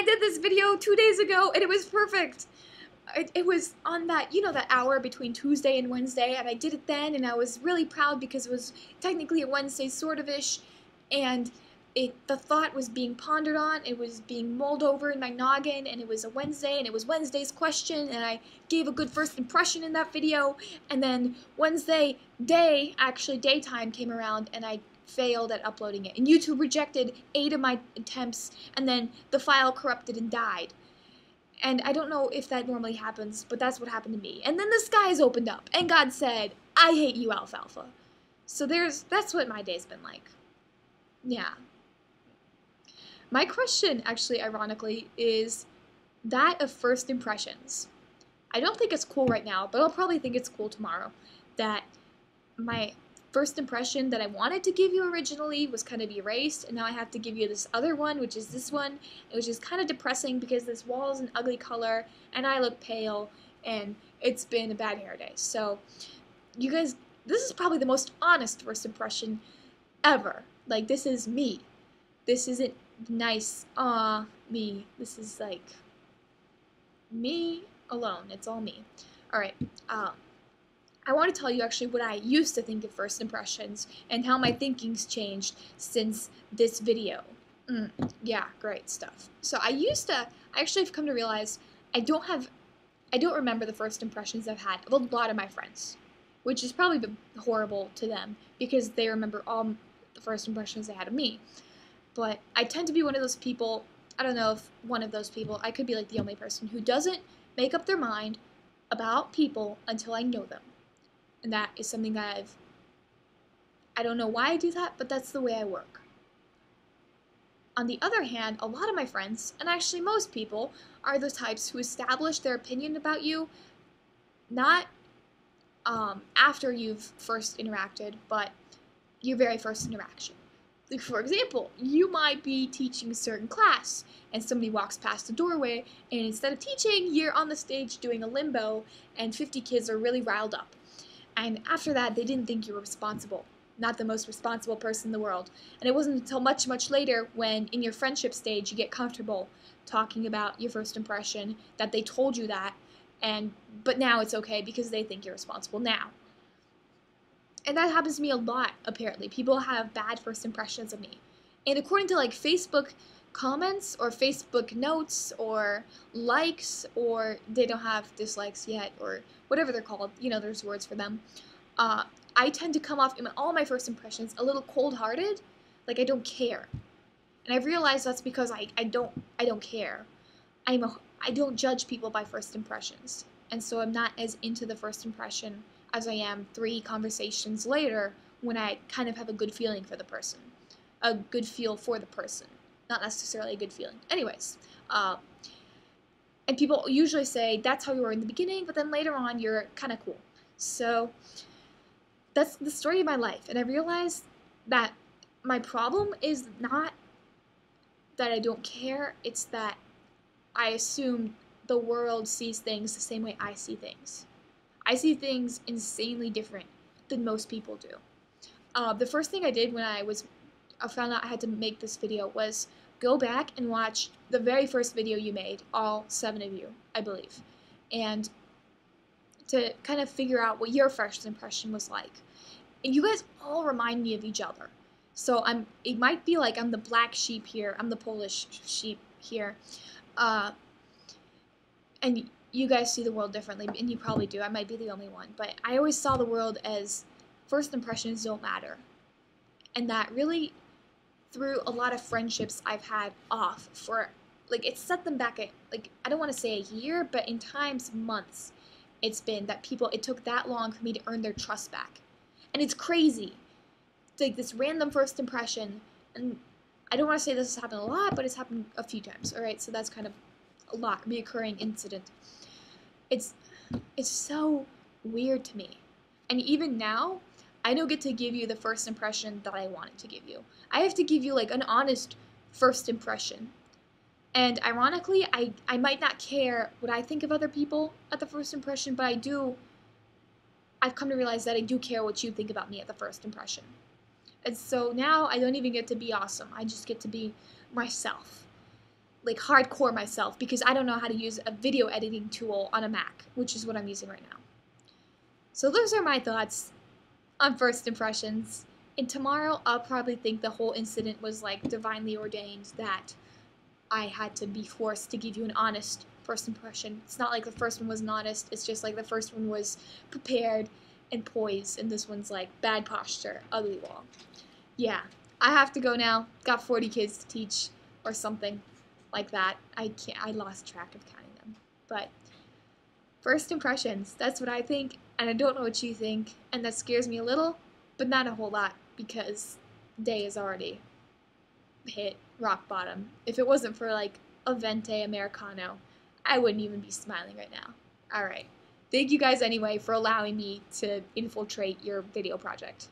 I did this video 2 days ago, and it was perfect. It was on that, that hour between Tuesday and Wednesday, and I did it then, and I was really proud because it was technically a Wednesday sort of-ish, and the thought was being pondered on, it was being mulled over in my noggin, and it was a Wednesday, and it was Wednesday's question, and I gave a good first impression in that video, and then Wednesday daytime came around, and I failed at uploading it, and YouTube rejected 8 of my attempts, and then the file corrupted and died. And I don't know if that normally happens, but that's what happened to me. And then the skies opened up, and God said, I hate you, Alfalfa. So that's what my day's been like. Yeah. My question, actually, ironically, is that of first impressions. I don't think it's cool right now, but I'll probably think it's cool tomorrow, that my first impression that I wanted to give you originally was kind of erased, and now I have to give you this other one, which is this one, which is kind of depressing because this wall is an ugly color, and I look pale, and it's been a bad hair day. So, you guys, this is probably the most honest first impression ever. Like, this is me. This isn't nice, me. This is, like, me alone. It's all me. Alright, I want to tell you actually what I used to think of first impressions and how my thinking's changed since this video. Yeah, great stuff. So I actually have come to realize I don't remember the first impressions I've had of a lot of my friends, which is probably horrible to them because they remember all the first impressions they had of me. But I tend to be one of those people, I don't know if one of those people, I could be like the only person who doesn't make up their mind about people until I know them. And that is something that I don't know why I do that, but that's the way I work. On the other hand, a lot of my friends, and actually most people, are the types who establish their opinion about you not after you've first interacted, but your very first interaction. Like, for example, you might be teaching a certain class, and somebody walks past the doorway, and instead of teaching, you're on the stage doing a limbo, and 50 kids are really riled up. And after that, they didn't think you were responsible. Not the most responsible person in the world. And it wasn't until much, much later when, in your friendship stage, you get comfortable talking about your first impression that they told you that, but now it's okay because they think you're responsible now. And that happens to me a lot, apparently. People have bad first impressions of me. And according to, like, Facebook comments or Facebook notes or likes, or they don't have dislikes yet, or whatever they're called, there's words for them, I tend to come off in all my first impressions a little cold-hearted, like I don't care. And I've realized that's because I don't care. I don't judge people by first impressions, and so I'm not as into the first impression as I am 3 conversations later when I kind of have a good feeling for the person. A good feel for the person. Not necessarily a good feeling. Anyways, and people usually say that's how you were in the beginning, but then later on you're kind of cool. So that's the story of my life, and I realized that my problem is not that I don't care, it's that I assume the world sees things the same way I see things. I see things insanely different than most people do. The first thing I did when I found out I had to make this video was go back and watch the very first video you made, all 7 of you, I believe, and to kind of figure out what your first impression was like. And you guys all remind me of each other. So it might be like I'm the black sheep here, I'm the Polish sheep here, and you guys see the world differently, and you probably do. I might be the only one, but I always saw the world as first impressions don't matter. And that really threw a lot of friendships I've had off for, like, it set them back at, like, I don't want to say a year, but in times, months, it's been that it took that long for me to earn their trust back. And it's crazy. It's like this random first impression, and I don't want to say this has happened a lot, but it's happened a few times, alright? So that's kind of a lot, reoccurring incident. It's so weird to me. And even now, I don't get to give you the first impression that I wanted to give you. I have to give you, like, an honest first impression. And ironically, I might not care what I think of other people at the first impression, but I've come to realize that I do care what you think about me at the first impression. And so now I don't even get to be awesome. I just get to be myself. like hardcore myself because I don't know how to use a video editing tool on a Mac, which is what I'm using right now. So those are my thoughts on first impressions. And tomorrow I'll probably think the whole incident was like divinely ordained, that I had to be forced to give you an honest first impression. It's not like the first one wasn't honest, it's just like the first one was prepared and poised, and this one's like bad posture, ugly wall. Yeah, I have to go now. Got 40 kids to teach or something like that. I lost track of counting them. But first impressions, that's what I think, and I don't know what you think, and that scares me a little, but not a whole lot because the day is already hit rock bottom. If it wasn't for like a venti americano, I wouldn't even be smiling right now. All right. Thank you guys anyway for allowing me to infiltrate your video project.